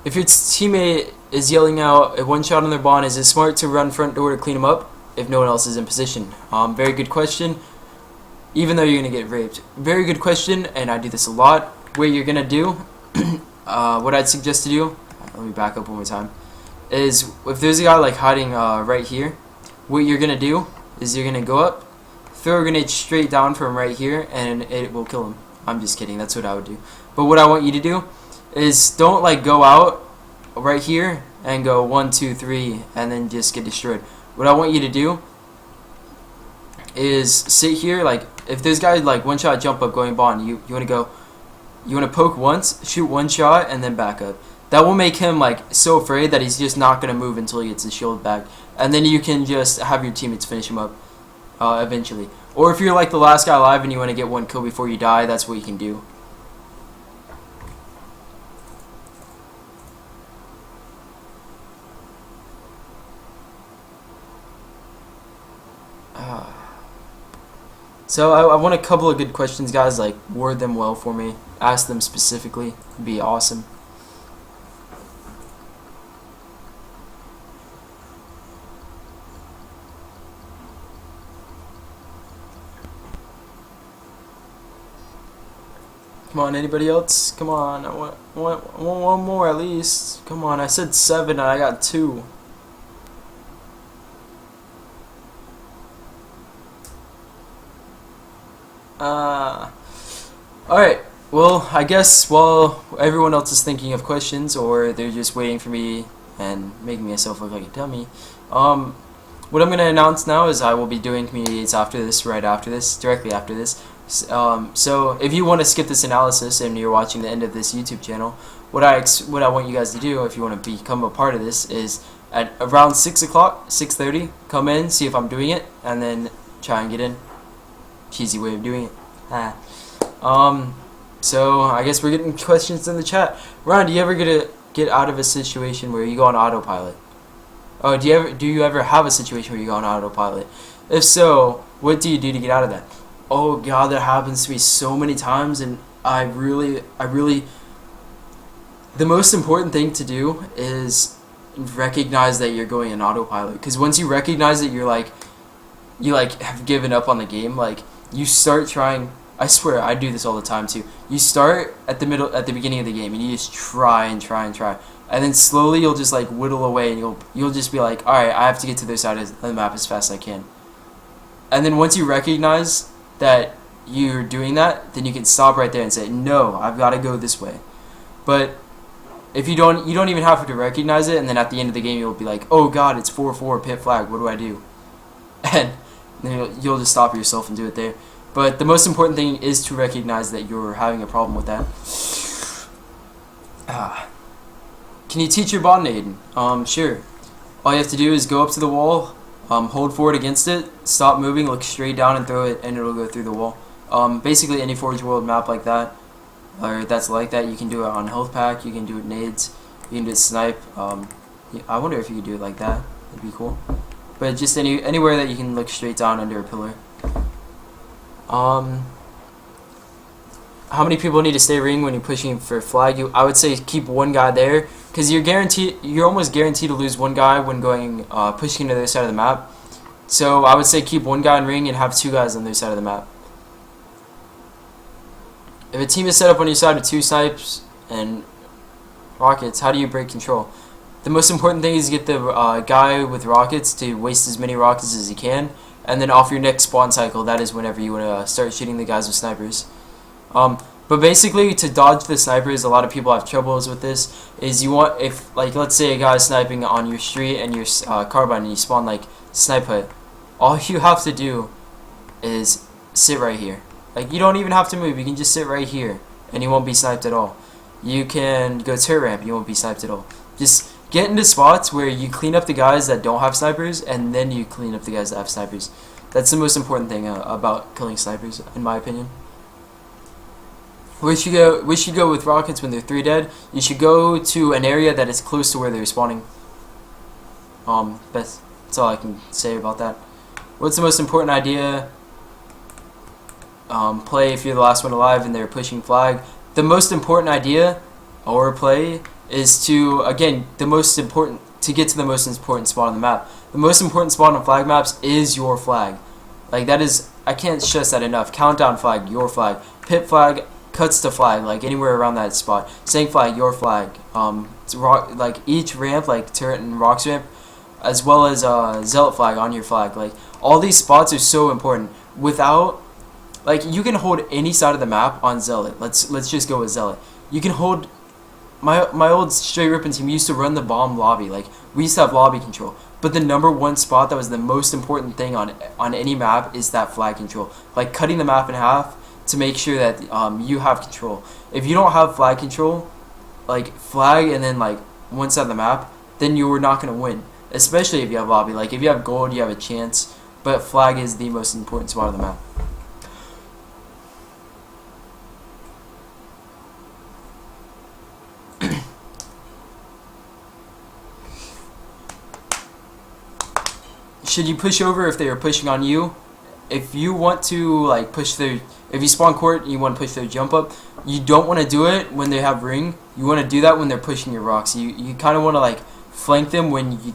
If your teammate is yelling out a one shot on their bond, is it smart to run front door to clean them up if no one else is in position? Very good question. Even though you're going to get raped. Very good question, and I do this a lot. What you're going to do, what I'd suggest to do, let me back up one more time, is if there's a guy like hiding right here, what you're going to do is you're going to go up, throw a grenade straight down from right here, and it will kill him. I'm just kidding, that's what I would do. But what I want you to do is don't like go out right here and go 1, 2, 3 and then just get destroyed. What I want you to do is sit here, like if there's guys like one shot jump up going bond, you want to go, you want to poke once, shoot one shot, and then back up. That will make him like so afraid that he's just not going to move until he gets his shield back, and then you can just have your teammates finish him up eventually. Or if you're like the last guy alive and you want to get one kill before you die, that's what you can do. So I want a couple of good questions, guys. Like, word them well for me. Ask them specifically. It'd be awesome. Come on, anybody else? Come on, I want one more at least. Come on, I said 7 and I got 2. Alright, well, I guess while everyone else is thinking of questions, or they're just waiting for me and making myself look like a dummy, what I'm going to announce now is I will be doing community aids after this, right after this, directly after this. So if you want to skip this analysis and you're watching the end of this YouTube channel, what I want you guys to do, if you want to become a part of this, is at around 6 o'clock, 6:30, come in, see if I'm doing it, and then try and get in. Cheesy way of doing it. So I guess we're getting questions in the chat. Ryan, do you ever get out of a situation where you go on autopilot? Oh, do you ever have a situation where you go on autopilot? If so, what do you do to get out of that? Oh god, that happens to me so many times, and I really the most important thing to do is recognize that you're going on autopilot, because once you recognize that you have given up on the game, like you start trying. I swear I do this all the time too. You start at the beginning of the game and you just try and try and try, and then slowly you'll just like whittle away, and you'll just be like, all right, I have to get to this side of the map as fast as I can. And then once you recognize that you're doing that, then you can stop right there and say, no, I've got to go this way. But if you don't even have to recognize it, and then at the end of the game you'll be like, oh god, it's 4-4 pit flag, what do I do? And then you'll just stop yourself and do it there. But the most important thing is to recognize that you're having a problem with that. Can you teach your bot aid? Sure. All you have to do is go up to the wall, hold forward against it, stop moving, look straight down and throw it, and it'll go through the wall. Basically any Forge World map like that, or that's like that, you can do it on health pack, you can do it nades, you can do it snipe. I wonder if you could do it like that. That'd be cool. But just anywhere that you can look straight down under a pillar. How many people need to stay ring when you're pushing for flag? I would say keep one guy there, because you're almost guaranteed to lose one guy when going pushing to the other side of the map. So I would say keep one guy in ring and have 2 guys on the other side of the map. If a team is set up on your side with 2 snipes and rockets, how do you break control? The most important thing is get the guy with rockets to waste as many rockets as he can, and then off your next spawn cycle, that is whenever you want to start shooting the guys with snipers. But basically, to dodge the snipers, a lot of people have troubles with this, is you want, if like let's say a guy is sniping on your street and your carbine, and you spawn like snipe hut, all you have to do is sit right here. Like, you don't even have to move, you can just sit right here and you won't be sniped at all. You can go turret ramp, you won't be sniped at all. Just get into spots where you clean up the guys that don't have snipers, and then you clean up the guys that have snipers. That's the most important thing about killing snipers, in my opinion. We should go with rockets when they're 3 dead. You should go to an area that is close to where they're spawning. That's all I can say about that. What's the most important idea? Play if you're the last one alive and they're pushing flag. The most important idea or play is to, again, to get to the most important spot on the map. The most important spot on flag maps is your flag. Like, that is, I can't stress that enough. Countdown flag, your flag. Pit flag, cuts to flag, like anywhere around that spot. Sank flag, your flag. Like each ramp, like turret and rocks ramp, as well as zealot flag on your flag. Like, all these spots are so important. Without, like, you can hold any side of the map on zealot. Let's just go with zealot. You can hold. My old straight ripping team used to run the bomb lobby. Like, we used to have lobby control. But the #1 spot that was the most important thing on any map is that flag control. Like, cutting the map in half to make sure that you have control. If you don't have flag control, like flag and then like one side of the map, then you're not gonna win. Especially if you have lobby. Like, if you have gold, you have a chance. But flag is the most important spot of the map. Should you push over if they are pushing on you? If you want to like if you spawn court and you want to push their jump up, you don't want to do it when they have ring. You want to do that when they're pushing your rocks. You kind of want to like flank them when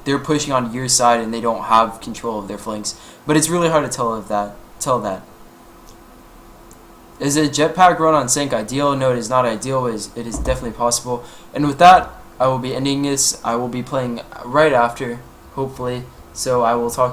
they're pushing on your side and they don't have control of their flanks. But it's really hard to tell that. Is a jetpack run on sync ideal? No, it is not ideal. It is definitely possible. And with that, I will be ending this. I will be playing right after, hopefully. So I will talk